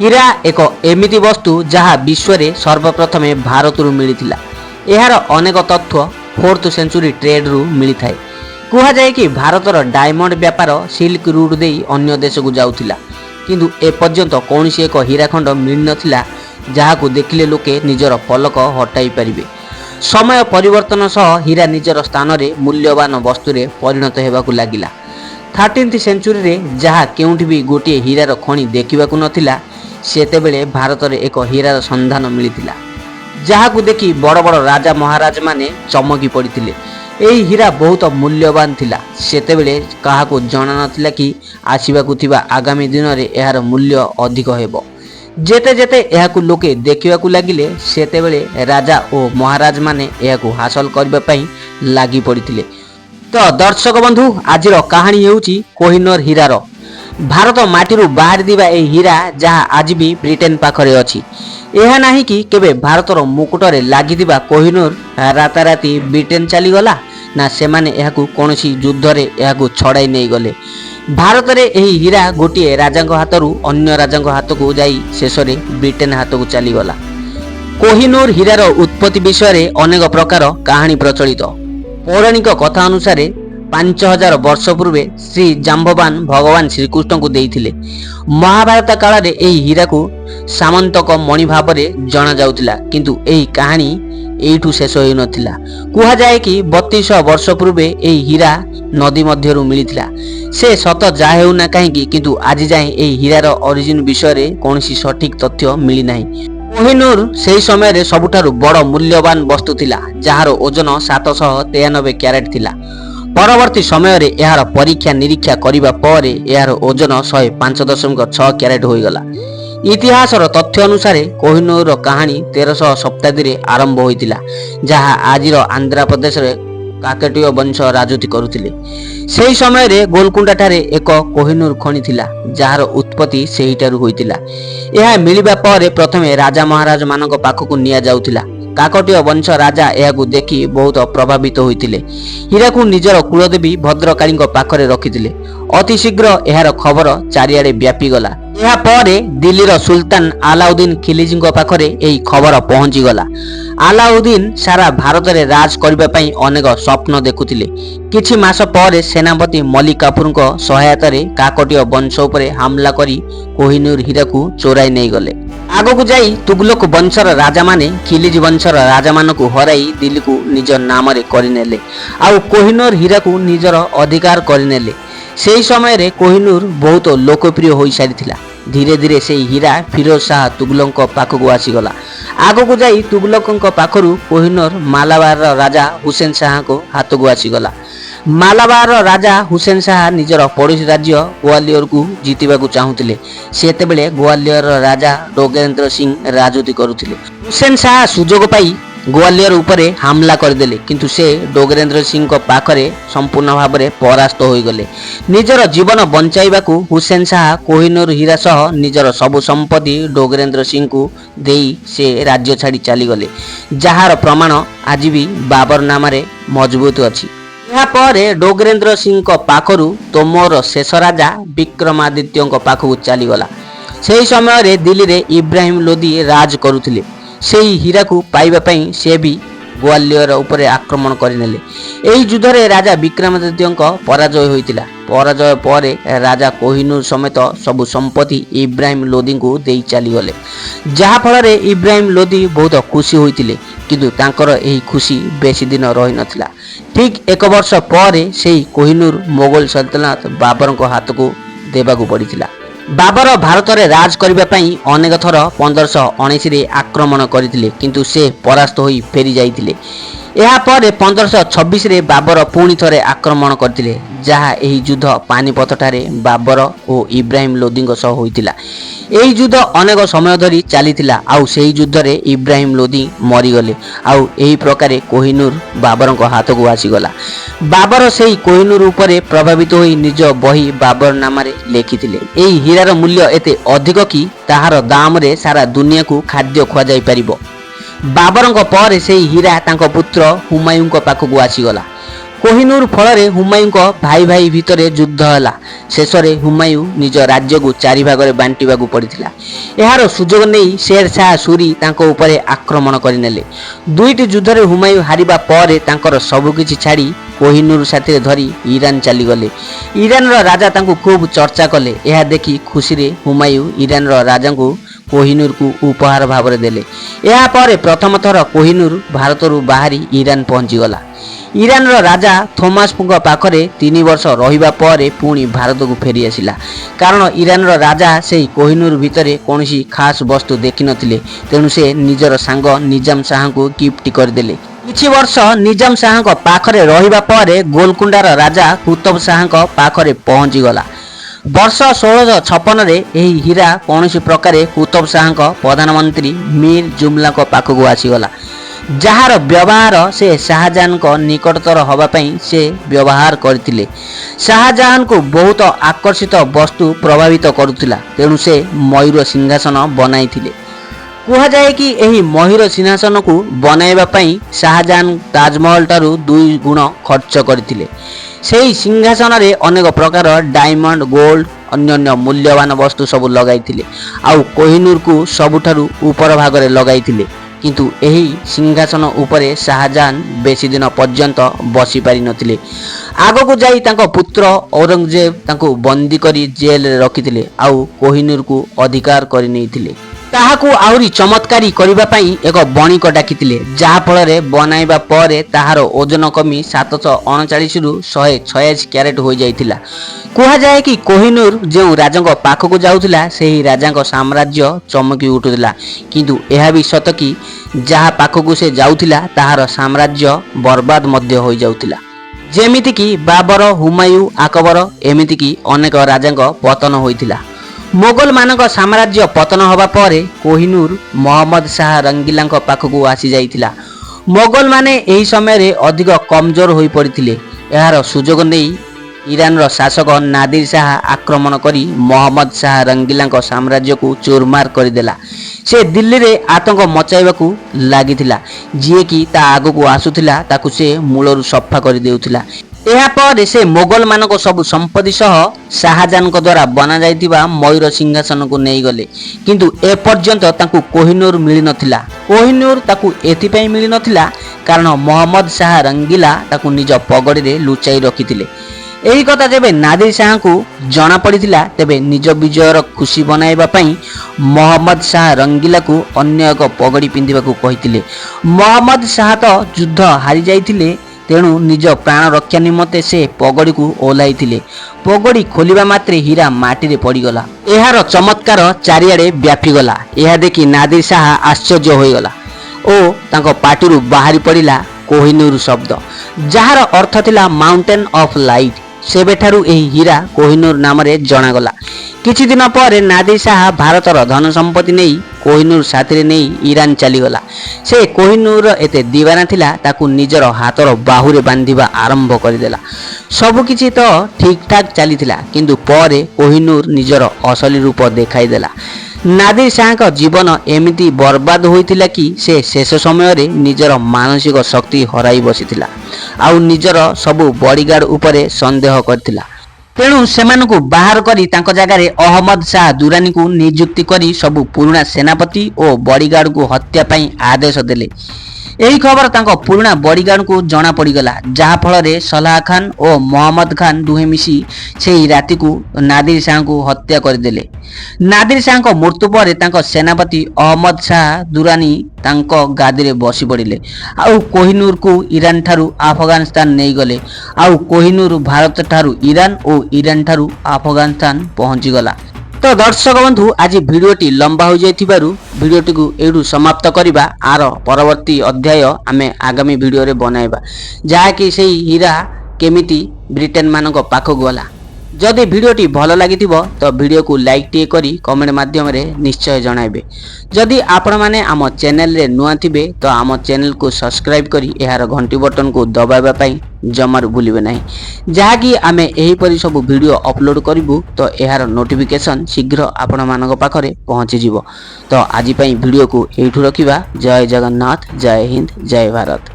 ହୀରା ଏକ ଏମିତି ବସ୍ତୁ ଯାହା ବିଶ୍ୱରେ ସର୍ବପ୍ରଥମେ ଭାରତରୁ ମିଳିଥିଲା। ଏହାର ଅନେକ ତଥ୍ୟ 4th ସେଞ୍ଚୁରୀ ଟ୍ରେଡରୁ ମିଳିଥାଏ। କୁହାଯାଏ କି ଭାରତର ଡାଇମଣ୍ଡ ବ୍ୟାପାର ସିଲ୍କ ରୁଟ୍ ଦେଇ ଅନ୍ୟ ଦେଶକୁ ଯାଉଥିଲା, କିନ୍ତୁ ଏପର୍ଯ୍ୟନ୍ତ କୌଣସି ଏକ ହୀରାଖଣ୍ଡ ମିଳିନଥିଲା ଯାହାକୁ ଦେଖିଲେ ଲୋକେ ନିଜର ପଲକ ହଟାଇ ପାରିବେ। ସମୟ ପରିବର୍ତ୍ତନ ସହ ହୀରା ନିଜର ସ୍ଥାନରେ ମୂଲ୍ୟବାନ ବସ୍ତୁରେ ପରିଣତ ହେବାକୁ ଲାଗିଲା। 13th ସେଞ୍ଚୁରୀରେ ଯାହା କେଉଁଠି ବି ଗୋଟିଏ ହୀରାର ଖଣି ଦେଖିବାକୁ ନଥିଲା, ସେତେବେଳେ ଭାରତରେ ଏକ ହୀରାର ସନ୍ଧାନ ମିଳିଥିଲା, ଯାହାକୁ ଦେଖି ବଡ଼ ବଡ଼ ରାଜା ମହାରାଜମାନେ ଚମକି ପଡ଼ିଥିଲେ। ଏହି ହୀରା ବହୁତ ମୂଲ୍ୟବାନ ଥିଲା। ସେତେବେଳେ କାହାକୁ ଜଣା ନଥିଲା କି ଆସିବାକୁ ଥିବା ଆଗାମୀ ଦିନରେ ଏହାର ମୂଲ୍ୟ ଅଧିକ ହେବ। ଯେତେ ଯେତେ ଏହାକୁ ଲୋକେ ଦେଖିବାକୁ ଲାଗିଲେ, ସେତେବେଳେ ରାଜା ଓ ମହାରାଜମାନେ ଏହାକୁ ହାସଲ କରିବା ପାଇଁ ଲାଗି ପଡ଼ିଥିଲେ। ତ ଦର୍ଶକ ବନ୍ଧୁ, ଆଜିର କାହାଣୀ ହେଉଛି କୋହିନୂର ହୀରାର। ଭାରତ ମାଟିରୁ ବାହାରିଥିବା ଏହି ହୀରା ଯାହା ଆଜି ବି ବ୍ରିଟେନ ପାଖରେ ଅଛି। ଏହା ନାହିଁ କି କେବେ ଭାରତର ମୁକୁଟରେ ଲାଗିଥିବା କୋହିନୂର ରାତାରାତି ବ୍ରିଟେନ ଚାଲିଗଲା, ନା ସେମାନେ ଏହାକୁ କୌଣସି ଯୁଦ୍ଧରେ ଏହାକୁ ଛଡ଼ାଇ ନେଇଗଲେ। ଭାରତରେ ଏହି ହୀରା ଗୋଟିଏ ରାଜାଙ୍କ ହାତରୁ ଅନ୍ୟ ରାଜାଙ୍କ ହାତକୁ ଯାଇ ଶେଷରେ ବ୍ରିଟେନ ହାତକୁ ଚାଲିଗଲା। କୋହିନୂର ହୀରାର ଉତ୍ପତ୍ତି ବିଷୟରେ ଅନେକ ପ୍ରକାର କାହାଣୀ ପ୍ରଚଳିତ। ପୌରାଣିକ କଥା ଅନୁସାରେ 5000 ବର୍ଷ ପୂର୍ବେ ଶ୍ରୀ ଜାମ୍ବବାନ ଭଗବାନ ଶ୍ରୀକୃଷ୍ଣଙ୍କୁ ଦେଇଥିଲେ। ମହାଭାରତ କାଳରେ ଏହି ହୀରାକୁ ସାମନ୍ତକ ମଣି ଭାବରେ ଜଣାଯାଉଥିଲା, କିନ୍ତୁ ଏହି କାହାଣୀ ଏଇଠୁ ଶେଷ ହୋଇନଥିଲା। କୁହାଯାଏ କି 3200 ବର୍ଷ ପୂର୍ବେ ଏହି ହୀରା ନଦୀ ମଧ୍ୟରୁ ମିଳିଥିଲା। ସେ ସତ ଯାହା ହେଉନା କାହିଁକି, କିନ୍ତୁ ଆଜି ଯାଏଁ ଏହି ହୀରାର ଅରିଜିନ ବିଷୟରେ କୌଣସି ସଠିକ ତଥ୍ୟ ମିଳିନାହିଁ। କୋହିନୂର ସେହି ସମୟରେ ସବୁଠାରୁ ବଡ଼ ମୂଲ୍ୟବାନ ବସ୍ତୁ ଥିଲା, ଯାହାର ଓଜନ 793 କ୍ୟାରେଟ ଥିଲା। ପରବର୍ତ୍ତୀ ସମୟରେ ଏହାର ପରୀକ୍ଷା ନିରୀକ୍ଷା କରିବା ପରେ ଏହାର ଓଜନ 105.6 କ୍ୟାରେଟ ହୋଇଗଲା। ଇତିହାସର ତଥ୍ୟ ଅନୁସାରେ କୋହିନୂରର କାହାଣୀ 1300 ଶତାବ୍ଦୀରେ ଆରମ୍ଭ ହୋଇଥିଲା, ଯାହା ଆଜିର ଆନ୍ଧ୍ରପ୍ରଦେଶରେ କାକଟୀୟ ବଂଶ ରାଜୁତି କରୁଥିଲେ। ସେହି ସମୟରେ ଗୋଲକୁଣ୍ଡାଠାରେ ଏକ କୋହିନୂର ଖଣି ଥିଲା, ଯାହାର ଉତ୍ପତ୍ତି ସେହିଠାରୁ ହୋଇଥିଲା। ଏହା ମିଳିବା ପରେ ପ୍ରଥମେ ରାଜା ମହାରାଜ ମାନଙ୍କ ପାଖକୁ ନିଆଯାଉଥିଲା। କାକଟୀୟ ବଂଶ ରାଜା ଏହାକୁ ଦେଖି ବହୁତ ପ୍ରଭାବିତ ହୋଇଥିଲେ। ହୀରାକୁ ନିଜର କୁଳଦେବୀ ଭଦ୍ରକାଳୀଙ୍କ ପାଖରେ ରଖିଥିଲେ। ଅତି ଶୀଘ୍ର ଏହାର ଖବର ଚାରିଆଡ଼େ ବ୍ୟାପିଗଲା। ଏହା ପରେ ଦିଲ୍ଲୀର ସୁଲତାନ ଆଲାଉଦ୍ଦିନ ଖିଲଜୀଙ୍କ ପାଖରେ ଏହି ଖବର ପହଞ୍ଚିଗଲା। ଆଲାଉଦ୍ଦିନ ସାରା ଭାରତରେ ରାଜ କରିବା ପାଇଁ ଅନେକ ସ୍ୱପ୍ନ ଦେଖୁଥିଲେ। କିଛି ମାସ ପରେ ସେନାପତି ମଲିକ କାଫୁରଙ୍କ ସହାୟତାରେ କାକଟୀୟ ବଂଶ ଉପରେ ହାମଲା କରି କୋହିନୂର ହୀରାକୁ ଚୋରାଇ ନେଇଗଲେ। ଆଗକୁ ଯାଇ ତୁଗଲକ ବଂଶର ରାଜାମାନେ ଖିଲଜି ବଂଶର ରାଜାମାନଙ୍କୁ ହରାଇ ଦିଲ୍ଲୀକୁ ନିଜ ନାମରେ କରିନେଲେ, ଆଉ କୋହିନୂର ହୀରାକୁ ନିଜର ଅଧିକାର କରିନେଲେ। ସେହି ସମୟରେ କୋହିନୂର ବହୁତ ଲୋକପ୍ରିୟ ହୋଇସାରିଥିଲା। ଧୀରେ ଧୀରେ ସେହି ହୀରା ଫିରୋଜ ଶାହ ତୁଗଲକଙ୍କ ପାଖକୁ ଆସିଗଲା। ଆଗକୁ ଯାଇ ତୁଗଲକଙ୍କ ପାଖରୁ କୋହିନୂର ମାଲାବାରର ରାଜା ହୁସେନ ଶାହଙ୍କ ହାତକୁ ଆସିଗଲା। ମାଲାବାରର ରାଜା ହୁସେନ ଶାହ ନିଜର ପଡ଼ୋଶୀ ରାଜ୍ୟ ଗୋଆଲିୟରକୁ ଜିତିବାକୁ ଚାହୁଁଥିଲେ। ସେତେବେଳେ ଗୋଆଲିୟରର ରାଜା ଡୋଗେନ୍ଦ୍ର ସିଂ ରାଜୁତି କରୁଥିଲେ। ହୁସେନ ଶାହ ସୁଯୋଗ ପାଇ ଗୋଆଲିୟର ଉପରେ ହାମଲା କରିଦେଲେ, କିନ୍ତୁ ସେ ଡୋଗେନ୍ଦ୍ର ସିଂଙ୍କ ପାଖରେ ସମ୍ପୂର୍ଣ୍ଣ ଭାବରେ ପରାସ୍ତ ହୋଇଗଲେ। ନିଜର ଜୀବନ ବଞ୍ଚାଇବାକୁ ହୁସେନ ଶାହ କୋହିନୂର ହୀରା ସହ ନିଜର ସବୁ ସମ୍ପତ୍ତି ଡୋଗେନ୍ଦ୍ର ସିଂଙ୍କୁ ଦେଇ ସେ ରାଜ୍ୟ ଛାଡ଼ି ଚାଲିଗଲେ, ଯାହାର ପ୍ରମାଣ ଆଜି ବି ବାବର ନାମରେ ମଜବୁତ ଅଛି। ଏହାପରେ ଡୋଗେନ୍ଦ୍ର ସିଂଙ୍କ ପାଖରୁ ତୋମର ଶେଷ ରାଜା ବିକ୍ରମାଦିତ୍ୟଙ୍କ ପାଖକୁ ଚାଲିଗଲା। ସେହି ସମୟରେ ଦିଲ୍ଲୀରେ ଇବ୍ରାହିମ ଲୋଦି ରାଜ କରୁଥିଲେ। ସେହି ହୀରାକୁ ପାଇବା ପାଇଁ ସେ ବି ଗୋଆଲିୟର ଉପରେ ଆକ୍ରମଣ କରିନେଲେ। ଏହି ଯୁଦ୍ଧରେ ରାଜା ବିକ୍ରମାଦିତ୍ୟଙ୍କ ପରାଜୟ ହୋଇଥିଲା। ପରାଜୟ ପରେ ରାଜା କୋହିନୂର ସମେତ ସବୁ ସମ୍ପତ୍ତି ଇବ୍ରାହିମ ଲୋଦିଙ୍କୁ ଦେଇ ଚାଲିଗଲେ, ଯାହାଫଳରେ ଇବ୍ରାହିମ ଲୋଦି ବହୁତ ଖୁସି ହୋଇଥିଲେ, କିନ୍ତୁ ତାଙ୍କର ଏହି ଖୁସି ବେଶୀ ଦିନ ରହିନଥିଲା। ଠିକ୍ 1 ବର୍ଷ ପରେ ସେହି କୋହିନୂର ମୋଗଲ ସଲତନତ ବାବରଙ୍କ ହାତକୁ ଦେବାକୁ ପଡ଼ିଥିଲା। ବାବର ଭାରତରେ ରାଜ କରିବା ପାଇଁ ଅନେକ ଥର 1519ରେ ଆକ୍ରମଣ କରିଥିଲେ, କିନ୍ତୁ ସେ ପରାସ୍ତ ହୋଇ ଫେରି ଯାଇଥିଲେ। ଏହାପରେ 1526ରେ ବାବର ପୁଣି ଥରେ ଆକ୍ରମଣ କରିଥିଲେ, ଯାହା ଏହି ଯୁଦ୍ଧ ପାନିପଥଠାରେ ବାବର ଓ ଇବ୍ରାହିମ ଲୋଦିଙ୍କ ସହ ହୋଇଥିଲା। ଏହି ଯୁଦ୍ଧ ଅନେକ ସମୟ ଧରି ଚାଲିଥିଲା, ଆଉ ସେହି ଯୁଦ୍ଧରେ ଇବ୍ରାହିମ ଲୋଦି ମରିଗଲେ, ଆଉ ଏହି ପ୍ରକାରେ କୋହିନୂର ବାବରଙ୍କ ହାତକୁ ଆସିଗଲା। ବାବର ସେହି କୋହିନୂର ଉପରେ ପ୍ରଭାବିତ ହୋଇ ନିଜ ବହି ବାବର ନାମରେ ଲେଖିଥିଲେ। ଏହି ହୀରାର ମୂଲ୍ୟ ଏତେ ଅଧିକ କି ତାହାର ଦାମରେ ସାରା ଦୁନିଆକୁ ଖାଦ୍ୟ ଖୁଆଯାଇପାରିବ। ବାବରଙ୍କ ପରେ ସେହି ହୀରା ତାଙ୍କ ପୁତ୍ର ହୁମାୟୁଙ୍କ ପାଖକୁ ଆସିଗଲା। कोहिनूर फल हुमायूं भाई भाई भितर युद्ध है। शेष में हुमायूं निज राज्य को चारि भाग में बांटा पड़ा। यार सुजोग नहीं शेर शाह सूरी तांको उपरे आक्रमण करनेले। दुईटी युद्ध में हुमायूं हारिबा पर तांकर सबकिछि छाड़ी कोहिनूर साथी धरी ईरान चलीगले। ईरान राजा तांको खूब चर्चा कले। यह देखि खुशी रे हुमायूं ईरान राजा को कोहिनूर को उपहार भाव में देले। या पर प्रथम थर कोहिनूर भारत बाहरी ईरान पहुंचीगला। ईरान राजा थोमास पाखरे 3 वर्ष रहिबा परे पुणी भारत को फेरी आसिला। कारण ईरान राजा से कोहिनूर भितर कौन खास वस्तु देखि नथिले, तेणु से निजर सांग निजाम शाह को गिफ्ट करदेले। किछि वर्ष निजाम शाह पाखरे रहिबा परे गोलकुंडार राजा कुतुब शाह पाखरे पहुंची गला। वर्ष 1656 रे एही हीरा कौन प्रकार कुतुब शाह प्रधानमंत्री मीर जुमला पाखक आसीगला। जार व्यवहार से शाहजहां को निकटतर होगापाई से व्यवहार करथिले। शाहजहां को बहुत आकर्षित वस्तु प्रभावित करुथिला, तेणु से मयूर सिंहासन बनाइथिले। कहा जाए कि एही मयूर सिंहासन को बनाइबा पई शाहजहां ताजमहल ठारू 2 गुण खर्च करथिले। सेही सिंहासन रे अनेक प्रकार डायमंड गोल्ड अन्य मूल्यवान वस्तु सब लगाइथिले। आउ कोहिनूर को सबुठारू ऊपर भाग रे लगाइथिले। किंतु एही सिंहासन उपरे शाहजहां बेसी दिन पर्यंत बसी पारि नथिले। आगो को जाई तांको पुत्र औरंगजेब तांको बंदी करी जेल रे रखिथिले। आउ कोहिनूर को अधिकार करि नैथिले। ताहाकू आउरी चमत्कारी करिबा पई एक बणिक डाकिथिले, जहा फल रे बनाइबा परे ताहार ओजन कमी 739 रु 186 कैरेट हो जाइथिला। कहा जाए कि कोहिनूर जो राजांक पाखक जाउथिला सेही राजांक साम्राज्य चमकी उठुथिला। किंतु यह भी सत कि जहा पाखक से जाउथिला ताहार साम्राज्य बर्बाद मध्य हो जाउथिला। जेमिति कि बाबर हुमायूं अकबर एमिति कि अनेक राजांक पतन होइथिला। मोगल मानक साम्राज्य पतन होबा परे कोहिनूर मोहम्मद शाह रंगीला पाखक आसी जाइथिला। मोगल माने एही समय रे अधिक कमजोर होई पड़िथिले। यार सुजोग नहीं ईरान शासक नादिर शाह आक्रमण करी मोहम्मद शाह रंगीला साम्राज्य को चूरमार करदेला। से दिल्ली रे आतंक मचाइबाकू लागिथिला। जी कि ता आगकू आसुथिला ताकू से मूलरू सफा कर देउथिला। एहा पर से मोगल मानक सब संपत्ति सह शाहजहां द्वारा बना जाइतिबा मयूर सिंहासन को नहीं गले। किंतु ए पर्यंत ताकू कोहिनूर मिली नथिला। कोहिनूर ताकू एथिपई मिली नथिला कारण मोहम्मद शाह रंगीला ताकू निज पगड़ी रे लुचाई रखिथिले। एही कथा जेबे नादिर शाह को जना पड़िथिला तेबे निज विजयर खुशी बनाइबा पई मोहम्मद शाह रंगीला को अन्य एक पगड़ी पिंधिबाकू कहिथिले। मोहम्मद शाह तो युद्ध हारि जाइथिले, तेणु निज प्राण रक्षा निमंते से पगड़ी को ओह्लाइथिले। पगड़ी खोलिबा मात्रे हीरा माटी रे पड़ीगला। एहार चमत्कार चारिआडे व्यापीगला। यह देखि नादिर शाह आश्चर्य होइगला ओ तांको पाटिरु बाहरी पड़िला कोहिनूर शब्द, जार अर्थ थिला माउंटेन ऑफ लाइट। सेबेठारु एही हीरा कोहिनूर नाम रे जणागला। किछि दिन पर नादिर शाह भारतर धन संपत्ति नहीं कोहिनूर साथी नहीं ईरान चलीगला। से कोहिनूर एते दीवाना थिला ताकू निजर हाथर बाहुरे बांधिबा आरंभ करदेला। सबकिछि तो ठीक ठाक चलीथिला, किंतु परे कोहिनूर निजर असली रूप देखाई देला। नादिर शाह का जीवन एमिति बर्बाद होइथिला कि से शेष समय रे निजर मानसिक शक्ति हराई बसिथिला। आउ निजर सबु बॉडीगार्ड उपरे संदेह करथिला। तेणु सेमानकु बाहर करी तांको जगह रे अहमद शाह दुरानी को नियुक्ति करी सबु पुराना सेनापति और बॉडीगार्ड को हत्या पई आदेश देले। यही खबर तांको पुराना बॉडीगार्ड को जना पड़ीगला, जहा फल रे सलाह खान और मोहम्मद खान दुहे मिसी सेही राति को नादिर शाह को हत्या करदेले। नादिर शाह को मृत्यु पर तांको सेनापति अहमद शाह दुरानी तांको गादी रे बसी पड़िले। आउ कोहिनूर को ईरान ठारू अफगानिस्तान नहीं गले। आउ कोहिनूर भारत ठारू ईरान और ईरान ठारू अफगानिस्तान पहुंची गला। तो दर्शक बंधु आज भिडियोटी लंबा हो जाइथिबारु भिडियोटी को एडू समाप्त करिबा। आर परवर्ती अध्याय आमे आगामी भिडियो रे बनाइबा, जहा कि सेही हीरा केमिति ब्रिटेन मानक पाखक गला। जदि भिडियोटी भल लागिथिबो तो भिडियो को लाइक टिए करी कमेंट माध्यम रे निश्चय जणाइबे। जदि आपण माने आम चैनल रे नुआ थिबे तो आम चैनल को सब्सक्राइब करी एहार घंटी बटन को दबाइबा पई जमार भूलिबे नाही, जहा कि आमे एही परि सब वीडियो अपलोड करिवु तो एहार नोटिफिकेशन शीघ्र आपण मानक पाखरे पहुंची जिवो। तो आज पई वीडियो को एठु रखिबा। जय जगन्नाथ, जय हिंद, जय भारत।